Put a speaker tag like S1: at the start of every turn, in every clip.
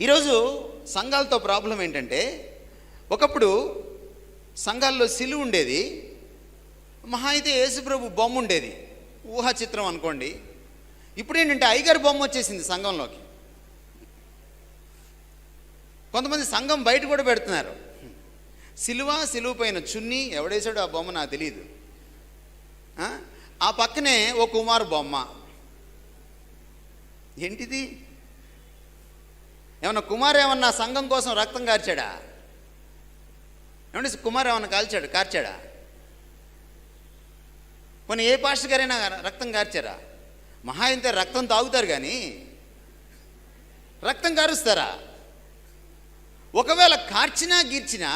S1: ఈరోజు సంఘాలతో ప్రాబ్లం ఏంటంటే, ఒకప్పుడు సంఘాల్లో సిలువ ఉండేది, మహా అయితే యేసుప్రభు బొమ్మ ఉండేది, ఊహా చిత్రం అనుకోండి. ఇప్పుడు ఏంటంటే అయ్యగారి బొమ్మ వచ్చేసింది సంఘంలోకి. కొంతమంది సంఘం బయట కూడా పెడుతున్నారు. సిలువ పైన చున్నీ ఎవడేసాడో ఆ బొమ్మ నాకు తెలియదు. ఆ పక్కనే ఓ కుమారు బొమ్మ. ఏంటిది? ఏమన్నా కుమారు ఏమన్నా సంఘం కోసం రక్తం కార్చాడా? ఏమంటే కుమారు ఏమన్నా కార్చాడా? కొన్ని ఏ పాస్టర్ గారైనా రక్తం కార్చారా? మహా అయితే రక్తం తాగుతారు కానీ రక్తం కారుస్తారా? ఒకవేళ కార్చినా గీర్చినా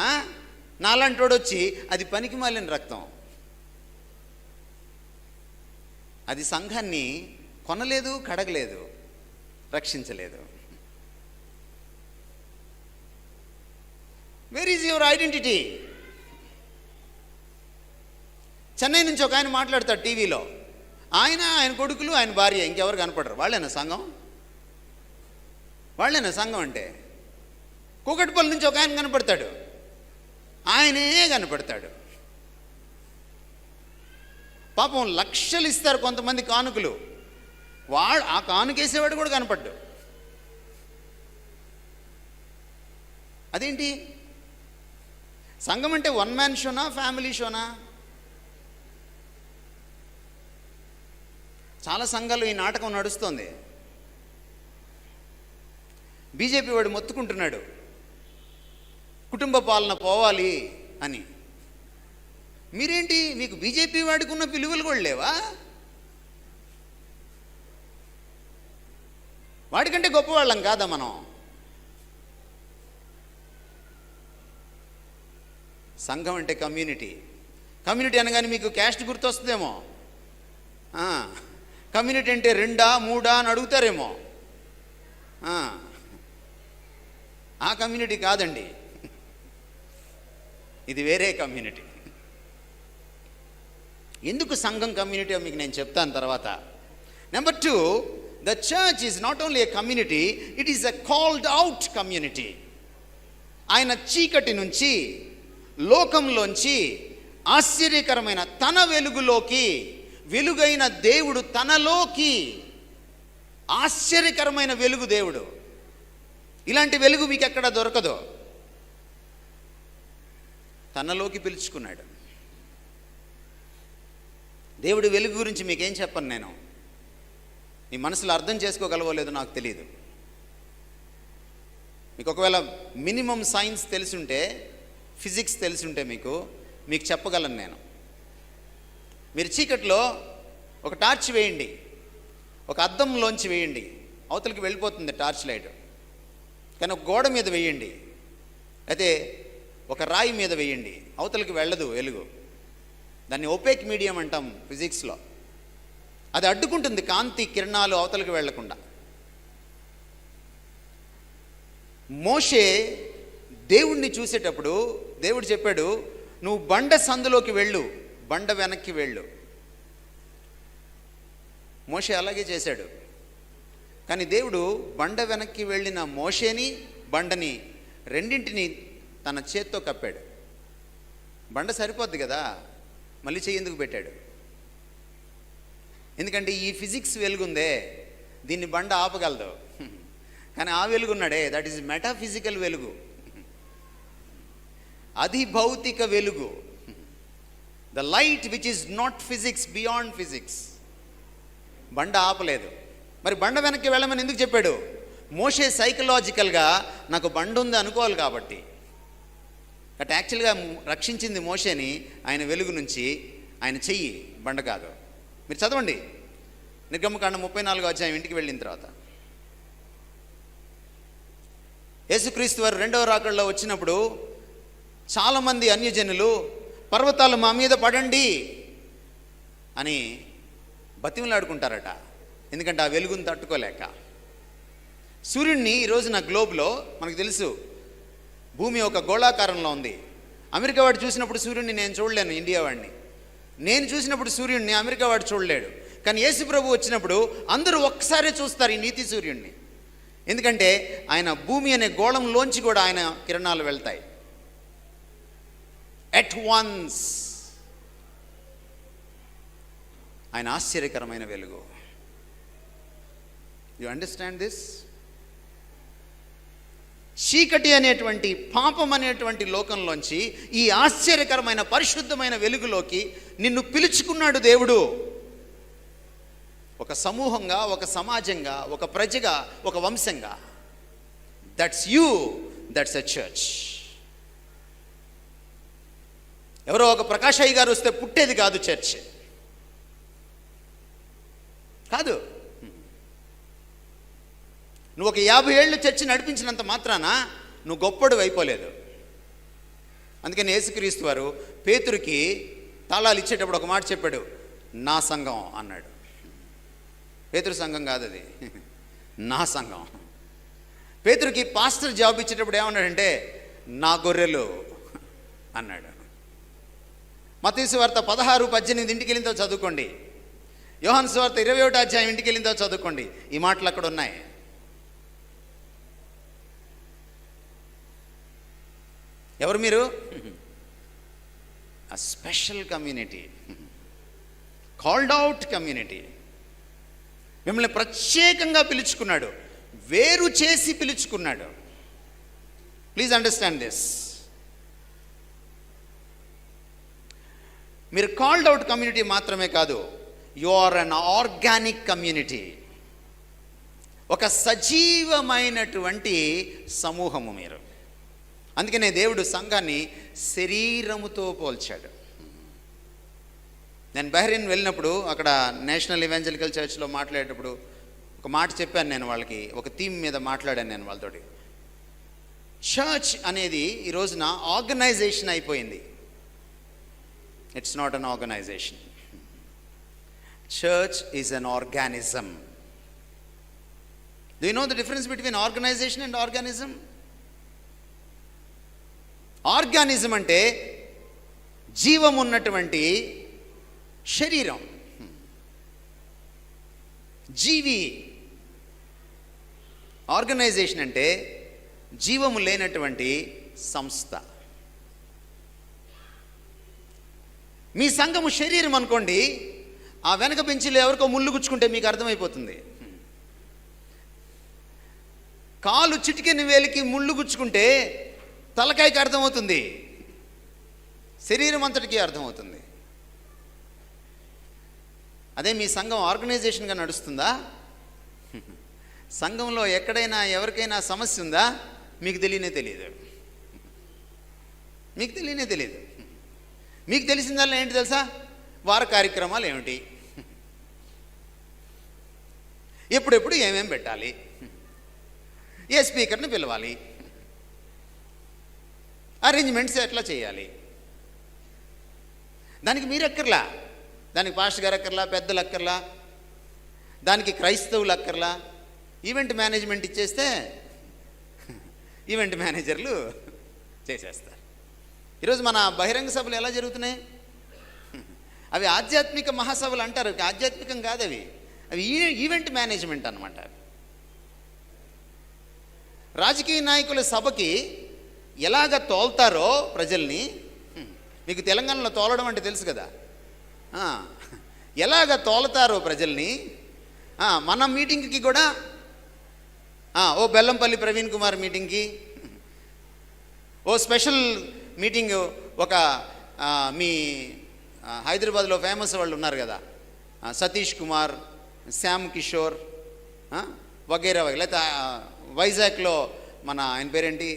S1: నాలంటోడు వచ్చి అది పనికి మాలిన రక్తం, అది సంఘాన్ని కొనలేదు, కడగలేదు, రక్షించలేదు. Where is your identity? Chennai నుంచి ఒక ఆయన మాట్లాడతాడు టీవీలో. ఆయన కొడుకులు, ఆయన భార్య, ఇంకెవరు కనపడరు. వాళ్ళేనా సంఘం? వాళ్ళేనా సంఘం అంటే? కూకట్పల్లి నుంచి ఒక ఆయన కనపడతాడు, ఆయనే కనపడతాడు. పాపం లక్షలు ఇస్తారు కొంతమంది కానుకలు, ఆ కానుకేసేవాడు కూడా కనపడ్డు. అదేంటి? సంఘం అంటే వన్ మ్యాన్ షోనా, ఫ్యామిలీ షోనా? చాలా సంఘాలు ఈ నాటకం నడుస్తోంది. బీజేపీ వాడు మొత్తుకుంటున్నాడు కుటుంబ పాలన పోవాలి అని. మీరేంటి, మీకు బీజేపీ వాడికి ఉన్న విలువలు కూడా లేవా? వాడికంటే గొప్పవాళ్ళం కాదా మనం? సంఘం అంటే కమ్యూనిటీ. కమ్యూనిటీ అనగానే మీకు క్యాస్ట్ గుర్తొస్తుందేమో. కమ్యూనిటీ అంటే 2, 3 అని అడుగుతారేమో. ఆ కమ్యూనిటీ కాదండి, ఇది వేరే కమ్యూనిటీ. ఎందుకు సంఘం కమ్యూనిటీ మీకు నేను చెప్తాను తర్వాత. Number 2, the church is not only A community, it is a called out community. ఆయన చీకటి నుంచి, లోకంలోంచి ఆశ్చర్యకరమైన తన వెలుగులోకి, వెలుగైన దేవుడు తనలోకి, ఆశ్చర్యకరమైన వెలుగు దేవుడు. ఇలాంటి వెలుగు మీకు ఎక్కడ దొరకదు. తనలోకి పిలుచుకున్నాడు. దేవుడి వెలుగు గురించి మీకేం చెప్పను నేను. మీ మనసులో అర్థం చేసుకోగలవో లేదో నాకు తెలియదు. మీకు ఒకవేళ మినిమం సైన్స్ తెలిసుంటే, ఫిజిక్స్ తెలిసుంటే మీకు చెప్పగలను నేను. మీరు చీకట్లో ఒక టార్చ్ వేయండి, ఒక అద్దంలోంచి వేయండి, అవతలికి వెళ్ళిపోతుంది టార్చ్ లైట్. కానీ ఒక గోడ మీద వేయండి, అయితే ఒక రాయి మీద వేయండి, అవతలికి వెళ్ళదు వెలుగు. దాన్ని ఒపేక్ మీడియం అంటాం ఫిజిక్స్లో. అది అడ్డుకుంటుంది కాంతి కిరణాలు అవతలికి వెళ్లకుండా. మోషే దేవుణ్ణి చూసేటప్పుడు దేవుడు చెప్పాడు, నువ్వు బండ సందులోకి వెళ్ళు, బండ వెనక్కి వెళ్ళు. మోషే అలాగే చేశాడు. కానీ దేవుడు బండ వెనక్కి వెళ్ళిన మోషేని, బండని, రెండింటిని తన చేత్తో కప్పాడు. బండ సరిపోద్ది కదా, మళ్ళీ చెయ్యి ఎందుకు పెట్టాడు? ఎందుకంటే ఈ ఫిజిక్స్ వెలుగుందే, దీన్ని బండ ఆపగలదు. కానీ ఆ వెలుగున్నాడే, దట్ ఈజ్ మెటాఫిజికల్ వెలుగు, అది భౌతిక వెలుగు. The light which is not physics, beyond physics. బండ ఆపలేదు. మరి బండ వెనక్కి వెళ్ళమని ఎందుకు చెప్పాడు? మోషే సైకలాజికల్గా నాకు బండ ఉంది అనుకోవాలి కాబట్టి. బట్ యాక్చువల్గా రక్షించింది మోషేని ఆయన వెలుగు నుంచి, ఆయన చెయ్యి, బండ కాదు. మీరు చదవండి నిర్గమకాండం 34వ అధ్యాయం ఇంటికి వెళ్ళిన తర్వాత. యేసుక్రీస్తు వారు 2వ రాకడలో వచ్చినప్పుడు చాలామంది అన్యజనులు పర్వతాలు మా మీద పడండి అని బతిమలాడుకుంటారట. ఎందుకంటే ఆ వెలుగును తట్టుకోలేక. సూర్యుడిని ఈరోజు నా గ్లోబ్లో మనకు తెలుసు, భూమి ఒక గోళాకారంలో ఉంది. అమెరికా వాడు చూసినప్పుడు సూర్యుడిని నేను చూడలేను, ఇండియా వాడిని. నేను చూసినప్పుడు సూర్యుడిని అమెరికా వాడు చూడలేడు. కానీ యేసు ప్రభు వచ్చినప్పుడు అందరూ ఒక్కసారే చూస్తారు ఈ నీతి సూర్యుడిని. ఎందుకంటే ఆయన భూమి అనే గోళంలోంచి కూడా ఆయన కిరణాలు వెళ్తాయి. At once. ఆయన ఆశ్చర్యకరమైన వెలుగు. You understand this? చీకటి అనేటువంటి పాపం అనేటువంటి లోకంలోంచి ఈ ఆశ్చర్యకరమైన పరిశుద్ధమైన వెలుగులోకి నిన్ను పిలుచుకున్నాడు దేవుడు. ఒక సమూహంగా, ఒక సమాజంగా, ఒక ప్రజగా, ఒక వంశంగా. That's you, that's a church. ఎవరో ఒక ప్రకాశయ్య గారు వస్తే పుట్టేది కాదు చర్చ్, కాదు. నువ్వు ఒక 50 ఏళ్ళు చర్చి నడిపించినంత మాత్రాన నువ్వు గొప్పడు అయిపోలేదు. అందుకని యేసుక్రీస్తు వారు పేతురుకి తాళాలు ఇచ్చేటప్పుడు ఒక మాట చెప్పాడు, నా సంఘం అన్నాడు. పేతురు సంఘం కాదు అది, నా సంఘం. పేతురుకి పాస్టర్ జాబ్ ఇచ్చేటప్పుడు ఏమన్నాడంటే, నా గొర్రెలు అన్నాడు. మత్తయి సువార్త 16:18 ఇంటికి వెళ్ళిందో చదువుకోండి. యోహాను సువార్త 21వ అధ్యాయం ఇంటికి వెళ్ళిందో చదువుకోండి. ఈ మాటలు అక్కడ ఉన్నాయి. ఎవరు మీరు? a special community, called out community. మిమ్మల్ని ప్రత్యేకంగా పిలుచుకున్నాడు, వేరు చేసి పిలుచుకున్నాడు. Please understand this. మీరు కాల్డ్ అవుట్ కమ్యూనిటీ మాత్రమే కాదు, you are an organic community. ఒక సజీవమైనటువంటి సమూహము మీరు. అందుకనే దేవుడు సంఘాన్ని శరీరముతో పోల్చాడు. నేను బహ్రెయిన్ వెళ్ళినప్పుడు అక్కడ నేషనల్ ఇవాంజలికల్ చర్చ్లో మాట్లాడేటప్పుడు ఒక మాట చెప్పాను నేను వాళ్ళకి, ఒక థీమ్ మీద మాట్లాడాను నేను వాళ్ళతోటి. చర్చ్ అనేది ఈ రోజున ఆర్గనైజేషన్ అయిపోయింది. It's not an organisation. Church is an organism. Do you know the difference between organisation and organism? Organism అంటే జీవం ఉన్నటువంటి శరీరం, జీవి. ఆర్గనైజేషన్ అంటే జీవము లేనటువంటి సంస్థ. మీ సంఘము శరీరం అనుకోండి, ఆ వెనక బెంచిలో ఎవరికో ముళ్ళు గుచ్చుకుంటే మీకు అర్థమైపోతుంది. కాలు చిటికెని వేలికి ముళ్ళు గుచ్చుకుంటే తలకాయకి అర్థమవుతుంది, శరీరం అంతటికీ అర్థమవుతుంది. అదే మీ సంఘం ఆర్గనైజేషన్గా నడుస్తుందా? సంఘంలో ఎక్కడైనా ఎవరికైనా సమస్య ఉందా? మీకు తెలియనే తెలియదు. మీకు తెలియనే తెలియదు. మీకు తెలిసిందల్లా ఏంటి తెలుసా? వార కార్యక్రమాలు ఏమిటి, ఎప్పుడెప్పుడు ఏమేం పెట్టాలి, ఏ స్పీకర్ని పిలవాలి, అరేంజ్మెంట్స్ ఎట్లా చేయాలి. దానికి మీరు అక్కర్లా, దానికి పాస్టర్ గారు అక్కర్లా, పెద్దలు అక్కర్లా, దానికి క్రైస్తవులు అక్కర్లా. ఈవెంట్ మేనేజ్మెంట్ ఇచ్చేస్తే ఈవెంట్ మేనేజర్లు చేసేస్తారు. ఈరోజు మన బహిరంగ సభలు ఎలా జరుగుతున్నాయి? అవి ఆధ్యాత్మిక మహాసభలు అంటారు, ఆధ్యాత్మికం కాదు అవి. అవి ఈవెంట్ మేనేజ్మెంట్ అన్నమాట. రాజకీయ నాయకుల సభకి ఎలాగ తోల్తారో ప్రజల్ని, మీకు తెలంగాణలో తోలడం అంటే తెలుసు కదా, ఎలాగ తోలతారో ప్రజల్ని, మన మీటింగ్కి కూడా ఓ బెల్లంపల్లి ప్రవీణ్ కుమార్ మీటింగ్కి, ఓ స్పెషల్ మీటింగ్, ఒక మీ హైదరాబాద్లో ఫేమస్ వాళ్ళు ఉన్నారు కదా, సతీష్ కుమార్, శ్యామ్ కిషోర్ వగైరా వగైరా, లేకపోతే వైజాగ్లో మన ఆయన పేరేంటి,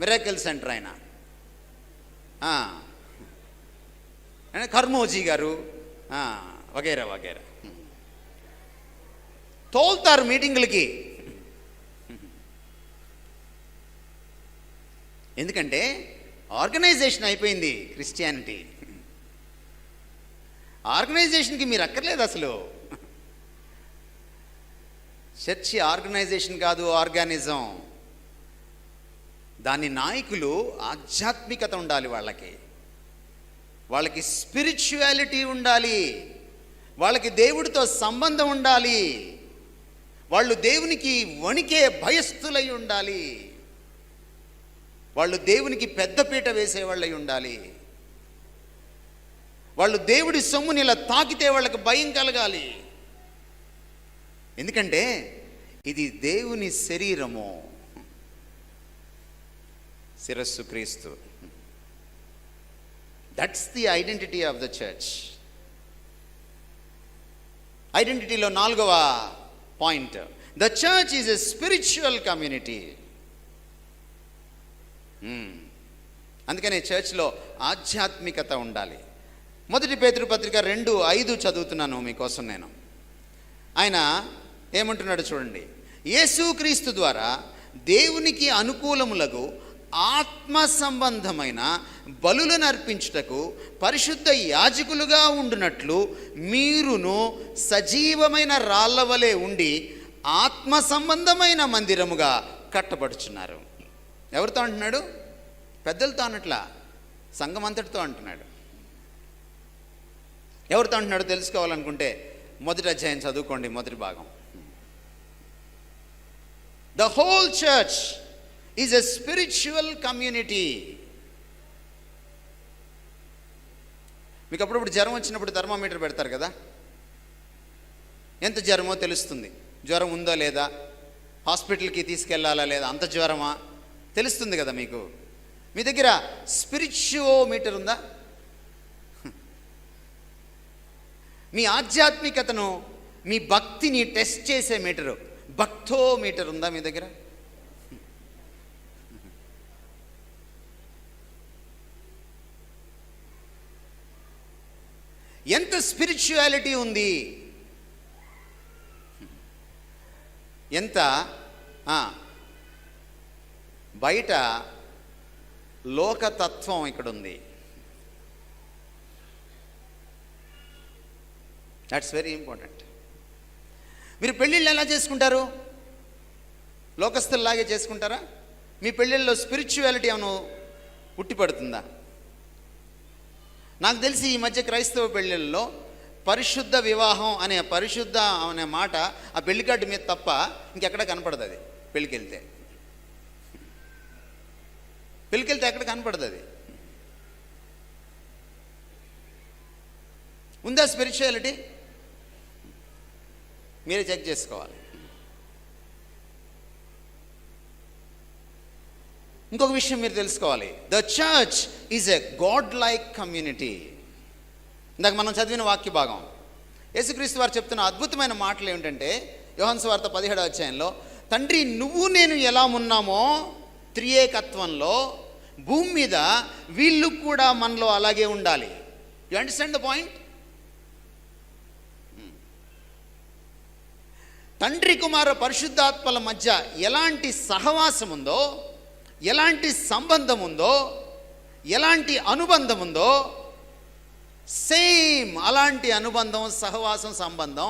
S1: మిరాకిల్ సెంటర్ ఆయన కర్మోజీ గారు, వగైరా వగైరా తోల్తారు మీటింగులకి. ఎందుకంటే ఆర్గనైజేషన్ అయిపోయింది క్రిస్టియానిటీ. ఆర్గనైజేషన్కి మీరు అక్కర్లేదు అసలు. చర్చి ఆర్గనైజేషన్ కాదు, ఆర్గానిజం. దాని నాయకులు ఆధ్యాత్మికత ఉండాలి, వాళ్ళకి స్పిరిచువాలిటీ ఉండాలి, వాళ్ళకి దేవుడితో సంబంధం ఉండాలి, వాళ్ళు దేవునికి వణికే భయస్థులై ఉండాలి. వాళ్ళు దేవునికి పెద్దపీట వేసేవాళ్ళై ఉండాలి. వాళ్ళు దేవుడి సొమ్ముని ఇలా తాకితే వాళ్ళకి భయం కలగాలి. ఎందుకంటే ఇది దేవుని శరీరము, శిరస్సు క్రీస్తు. That's the identity of the church. ఐడెంటిటీలో 4వ point, the church is a spiritual community. అందుకనే చర్చ్లో ఆధ్యాత్మికత ఉండాలి. 1 పేతురు పత్రిక 2:5 చదువుతున్నాను మీకోసం నేను. ఆయన ఏమంటున్నాడు చూడండి. యేసుక్రీస్తు ద్వారా దేవునికి అనుకూలములకు ఆత్మ సంబంధమైన బలులను అర్పించుటకు పరిశుద్ధ యాజకులుగా ఉండునట్లు మీరును సజీవమైన రాళ్ల వలె ఉండి ఆత్మ సంబంధమైన మందిరముగా కట్టబడుచున్నారు. ఎవరితో అంటున్నాడు? పెద్దలతో అనట్లా, సంఘం అంతటితో అంటున్నాడు. ఎవరితో అంటున్నాడు తెలుసుకోవాలనుకుంటే 1వ అధ్యాయం చదువుకోండి, 1వ భాగం. The whole church is a spiritual community. మీకు అప్పుడప్పుడు జ్వరం వచ్చినప్పుడు థర్మామీటర్ పెడతారు కదా, ఎంత జ్వరమో తెలుస్తుంది. జ్వరం ఉందో లేదా, హాస్పిటల్కి తీసుకెళ్ళాలా లేదా, అంత జ్వరమా తెలుస్తుంది కదా మీకు. మీ దగ్గర స్పిరిచువోమీటర్ ఉందా? మీ ఆధ్యాత్మికతను, మీ భక్తిని టెస్ట్ చేసే మీటరు, భక్తోమీటర్ ఉందా మీ దగ్గర? ఎంత స్పిరిచువాలిటీ ఉంది, ఎంత బయట లోకతత్వం ఇక్కడ ఉంది. That's very important. మీరు పెళ్ళిళ్ళు ఎలా చేసుకుంటారు? లోకస్తుల్లాగే చేసుకుంటారా? మీ పెళ్ళిళ్ళలో స్పిరిచువాలిటీ ఏమైనా ఉట్టిపడుతుందా? నాకు తెలిసి ఈ మధ్య క్రైస్తవ పెళ్ళిళ్ళలో పరిశుద్ధ వివాహం అనే పరిశుద్ధ అనే మాట ఆ పెళ్లి కార్డు మీద తప్ప ఇంకెక్కడ కనపడదు. అది పెళ్ళికి వెళ్తే ఎక్కడ కనపడదు. అది ఉందా స్పిరిచువాలిటీ? మీరే చెక్ చేసుకోవాలి. ఇంకొక విషయం మీరు తెలుసుకోవాలి. The church is a God like community. ఇందాక మనం చదివిన వాక్య భాగం, యేసుక్రీస్తు వారు చెప్తున్న అద్భుతమైన మాటలు ఏమిటంటే, యోహాను సువార్త 17వ అధ్యాయంలో, తండ్రి నువ్వు నేను ఎలా ఉన్నామో త్రియేకత్వంలో భూమి మీద వీళ్ళు కూడా మనలో అలాగే ఉండాలి. You understand the point? తండ్రి కుమార పరిశుద్ధాత్మల మధ్య ఎలాంటి సహవాసం ఉందో, ఎలాంటి సంబంధం ఉందో, ఎలాంటి అనుబంధం ఉందో, సేమ్ అలాంటి అనుబంధం, సహవాసం, సంబంధం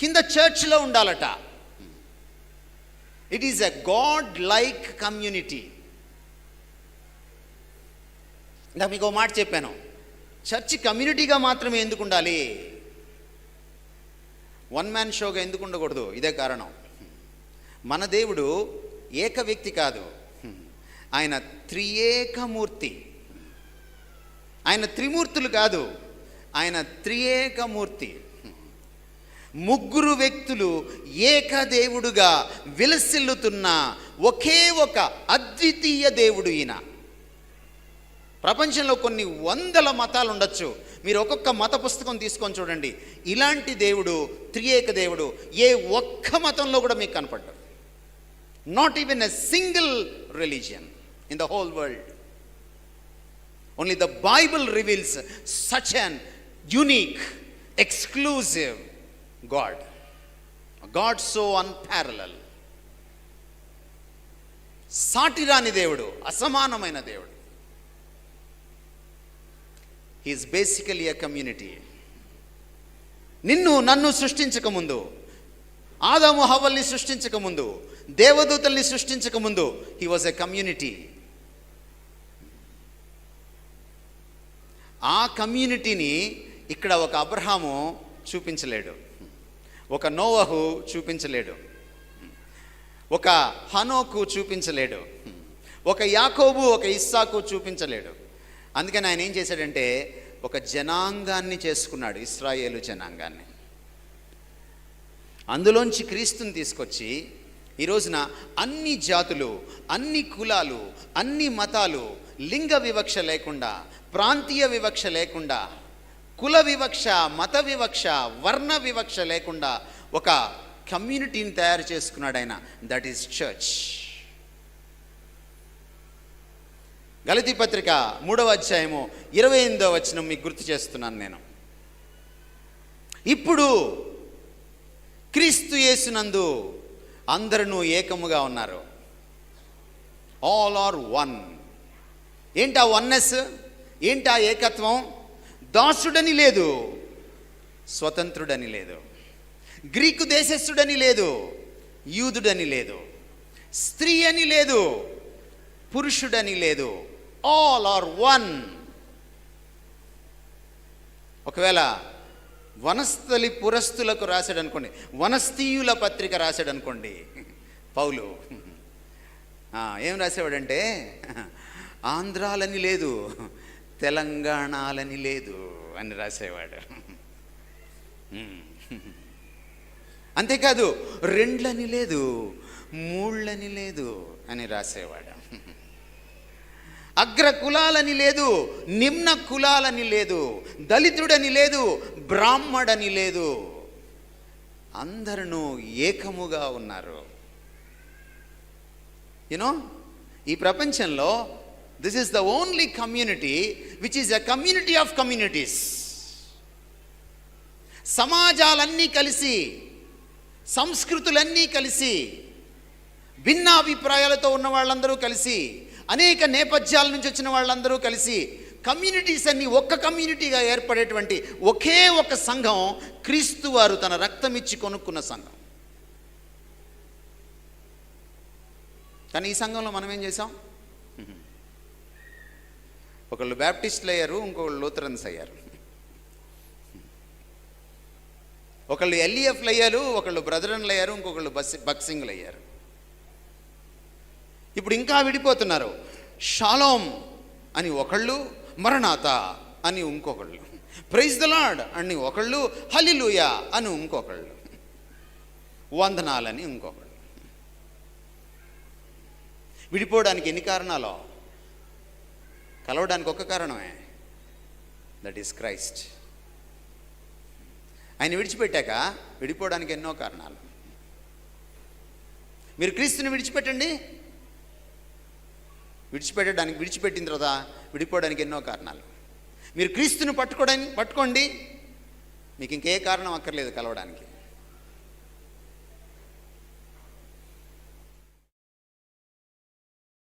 S1: కింద చర్చ్లో ఉండాలట. It is a God like community. ఇంకా మీకు ఒక మాట చెప్పాను, చర్చ్ కమ్యూనిటీగా మాత్రమే ఎందుకు ఉండాలి, వన్ మ్యాన్ షోగా ఎందుకు ఉండకూడదు? ఇదే కారణం. మన దేవుడు ఏక వ్యక్తి కాదు, ఆయన త్రియేకమూర్తి. ఆయన త్రిమూర్తులు కాదు, ఆయన త్రియేకమూర్తి. ముగ్గురు వ్యక్తులు ఏకదేవుడుగా విలసిల్లుతున్న ఒకే ఒక అద్వితీయ దేవుడు ఈయన. ప్రపంచంలో కొన్ని వందల మతాలు ఉండొచ్చు, మీరు ఒక్కొక్క మత పుస్తకం తీసుకొని చూడండి, ఇలాంటి దేవుడు, త్రియేక దేవుడు ఏ ఒక్క మతంలో కూడా మీకు కనపడ్డాడు. Not even a single religion in the whole world. Only the Bible reveals such an unique, exclusive God. God so unparalleled. సాటిరాని దేవుడు, అసమానమైన దేవుడు. He is basically a community. నిన్ను నన్ను సృష్టించకముందు, ఆదాము హవ్వల్ని సృష్టించకముందు, దేవదూతల్ని సృష్టించకముందు, he was a community. ఆ కమ్యూనిటీని ఇక్కడ ఒక అబ్రహాము చూపించలేడు, ఒక నోవహు చూపించలేడు, ఒక హనోకు చూపించలేడు, ఒక యాకోబు ఒక ఇస్సాకు చూపించలేడు. అందుకని ఆయన ఏం చేశాడంటే ఒక జనాంగాన్ని చేసుకున్నాడు, ఇశ్రాయేలు జనాంగాన్ని. అందులోంచి క్రీస్తుని తీసుకొచ్చి ఈ రోజున అన్ని జాతులు, అన్ని కులాలు, అన్ని మతాలు, లింగ వివక్ష లేకుండా, ప్రాంతీయ వివక్ష లేకుండా, కుల వివక్ష, మత వివక్ష, వర్ణ వివక్ష లేకుండా ఒక కమ్యూనిటీని తయారు చేసుకున్నాడు ఆయన. That is church. గలతీ పత్రిక 3వ అధ్యాయము 28వ వచనం మీకు గుర్తు చేస్తున్నాను నేను. ఇప్పుడు క్రీస్తు యేసునందు అందరూ ఏకముగా ఉన్నారు. All are one. ఏంటా వన్నెస్? ఏంటా ఏకత్వం? దాసుడని లేదు, స్వతంత్రుడని లేదు, గ్రీకు దేశస్థుడని లేదు, యూదుడని లేదు, స్త్రీ అని లేదు, పురుషుడని లేదు. All are one. ఒకవేళ వనస్థలి పురస్తులకు రాశాడు అనుకోండి, వనస్థీయుల పత్రిక రాశాడు అనుకోండి పౌలు, ఏం రాసేవాడంటే ఆంధ్రాలని లేదు, తెలంగాణలని లేదు అని రాసేవాడు. అంతేకాదు రెండ్లని లేదు, మూళ్ళని లేదు అని రాసేవాడు. అగ్ర కులాలని లేదు, నిమ్న కులాలని లేదు, దళితుడని లేదు, బ్రాహ్మడని లేదు, అందరూ ఏకముగా ఉన్నారు. యునో, ఈ ప్రపంచంలో this is the only community which is a community of communities. సమాజాలన్నీ కలిసి, సంస్కృతులన్నీ కలిసి, భిన్నాభిప్రాయాలతో ఉన్న వాళ్ళందరూ కలిసి, అనేక నేపథ్యాల నుంచి వచ్చిన వాళ్ళందరూ కలిసి, కమ్యూనిటీస్ అన్నీ ఒక్క కమ్యూనిటీగా ఏర్పడేటువంటి ఒకే ఒక సంఘం క్రీస్తు వారు తన రక్తం ఇచ్చి కొనుక్కున్న సంఘం. కానీ ఈ సంఘంలో మనం ఏం చేసాం? ఒకళ్ళు బ్యాప్టిస్టులు అయ్యారు, ఇంకొకళ్ళు లూథరన్స్ అయ్యారు, ఒకళ్ళు ఎల్ఈఎఫ్లు అయ్యారు, ఒకళ్ళు బ్రదరన్లు అయ్యారు, ఇంకొకళ్ళు బక్సింగ్లు అయ్యారు. ఇప్పుడు ఇంకా విడిపోతున్నారు. షాలోమ్ అని ఒకళ్ళు, మరణాత అని ఇంకొకళ్ళు, ప్రైజ్ ద లార్డ్ అని ఒకళ్ళు, హల్లెలూయా అని ఇంకొకళ్ళు, వందనాలని ఇంకొకళ్ళు. విడిపోవడానికి ఎన్ని కారణాలు? కలవడానికి ఒక్క కారణమే, దట్ ఈస్ క్రైస్ట్. ఆయన విడిచిపెట్టాక విడిపోవడానికి ఎన్నో కారణాలు. మీరు క్రీస్తుని విడిచిపెట్టండి, విడిచిపెట్టిన తర్వాత విడిపోవడానికి ఎన్నో కారణాలు. మీరు క్రీస్తుని పట్టుకోండి, మీకు ఇంకే కారణం అక్కర్లేదు కలవడానికి.